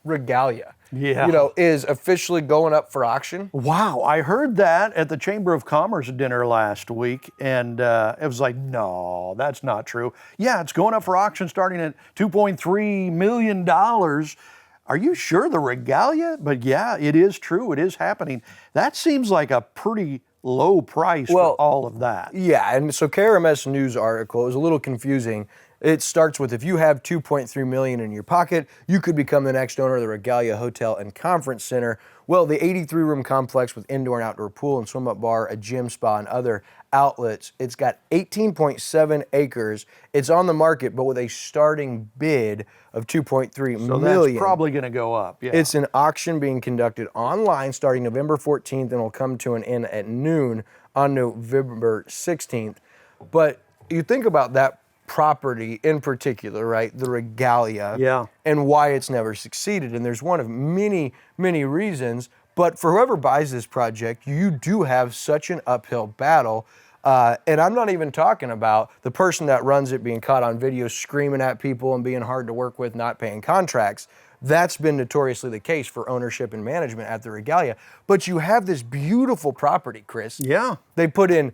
Regalia, Yeah. is officially going up for auction. Wow, I heard that at the Chamber of Commerce dinner last week, and it was like, no, that's not true. Yeah, it's going up for auction starting at $2.3 million. Are you sure the Regalia? But yeah, it is true. It is happening. That seems like a pretty low price for all of that. Yeah, and so KRMS news article is a little confusing. It starts with, if you have $2.3 million in your pocket, you could become the next owner of the Regalia Hotel and Conference Center. Well, the 83-room complex with indoor and outdoor pool and swim-up bar, a gym, spa, and other outlets. It's got 18.7 acres. It's on the market, but with a starting bid of $2.3 million. So that's probably going to go up. Yeah. It's an auction being conducted online starting November 14th, and will come to an end at noon on November 16th. But you think about that property in particular, right? The Regalia. Yeah. And why it's never succeeded. And there's one of many, many reasons. But for whoever buys this project, you do have such an uphill battle. And I'm not even talking about the person that runs it being caught on video screaming at people and being hard to work with, not paying contracts. That's been notoriously the case for ownership and management at the Regalia. But you have this beautiful property, Chris. Yeah. They put in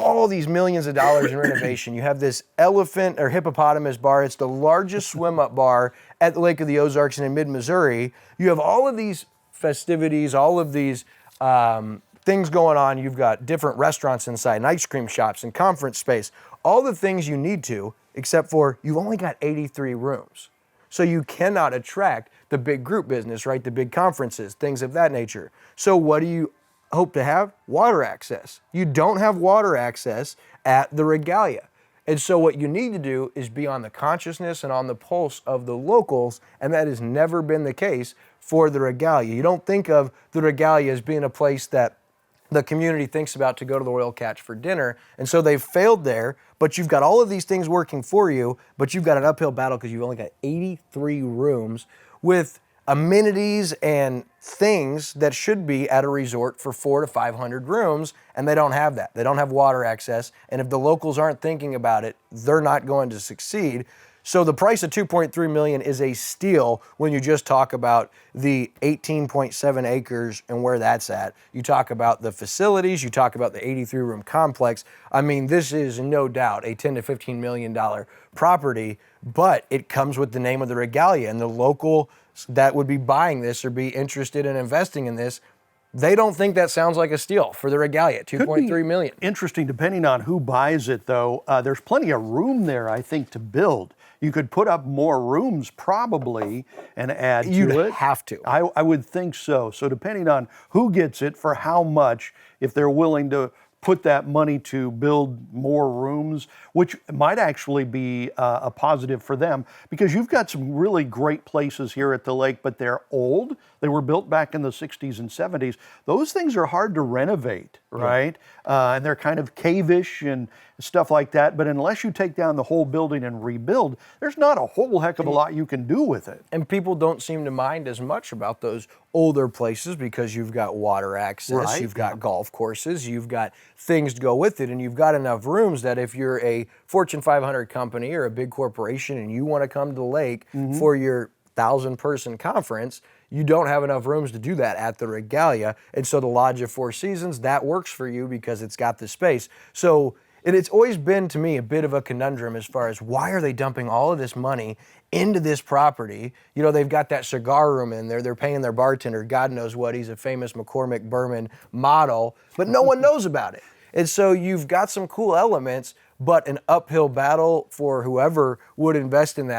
all these millions of dollars in renovation. You have this elephant or hippopotamus bar. It's the largest swim-up bar at the Lake of the Ozarks and in mid-Missouri. You have all of these festivities, all of these things going on. You've got different restaurants inside and ice cream shops and conference space. All the things you need to, except for you've only got 83 rooms. So you cannot attract the big group business, right? The big conferences, things of that nature. So what do you hope to have? Water access. You don't have water access at the Regalia. And so what you need to do is be on the consciousness and on the pulse of the locals, and that has never been the case for the Regalia. You don't think of the Regalia as being a place that the community thinks about to go to the Royal Catch for dinner, and so they've failed there, but you've got all of these things working for you, but you've got an uphill battle because you've only got 83 rooms with amenities and things that should be at a resort for 400 to 500 rooms, and they don't have that. They don't have water access, and if the locals aren't thinking about it, they're not going to succeed. So the price of $2.3 million is a steal when you just talk about the 18.7 acres and where that's at. You talk about the facilities, you talk about the 83-room complex. I mean, this is no doubt a $10 to $15 million property, but it comes with the name of the Regalia, and the local that would be buying this or be interested in investing in this, they don't think that sounds like a steal for the Regalia, $2.3 million. Interesting, depending on who buys it, though. There's plenty of room there, I think, to build. You could put up more rooms probably and add to it. You'd have to. I would think so. So depending on who gets it, for how much, if they're willing to put that money to build more rooms, which might actually be a positive for them, because you've got some really great places here at the lake, but they're old. They were built back in the 60s and 70s. Those things are hard to renovate, right? Yeah. And they're kind of cave-ish and stuff like that. But unless you take down the whole building and rebuild, there's not a whole heck of a lot you can do with it. And people don't seem to mind as much about those older places because you've got water access, right. You've got golf courses, you've got things to go with it, and you've got enough rooms that if you're a Fortune 500 company or a big corporation and you want to come to the lake for your 1,000-person conference, you don't have enough rooms to do that at the Regalia. And so the Lodge of Four Seasons, that works for you because it's got the space. So, and it's always been to me a bit of a conundrum as far as why are they dumping all of this money into this property? You know, they've got that cigar room in there. They're paying their bartender, God knows what. He's a famous McCormick Berman model, but no one knows about it. And so you've got some cool elements, but an uphill battle for whoever would invest in that.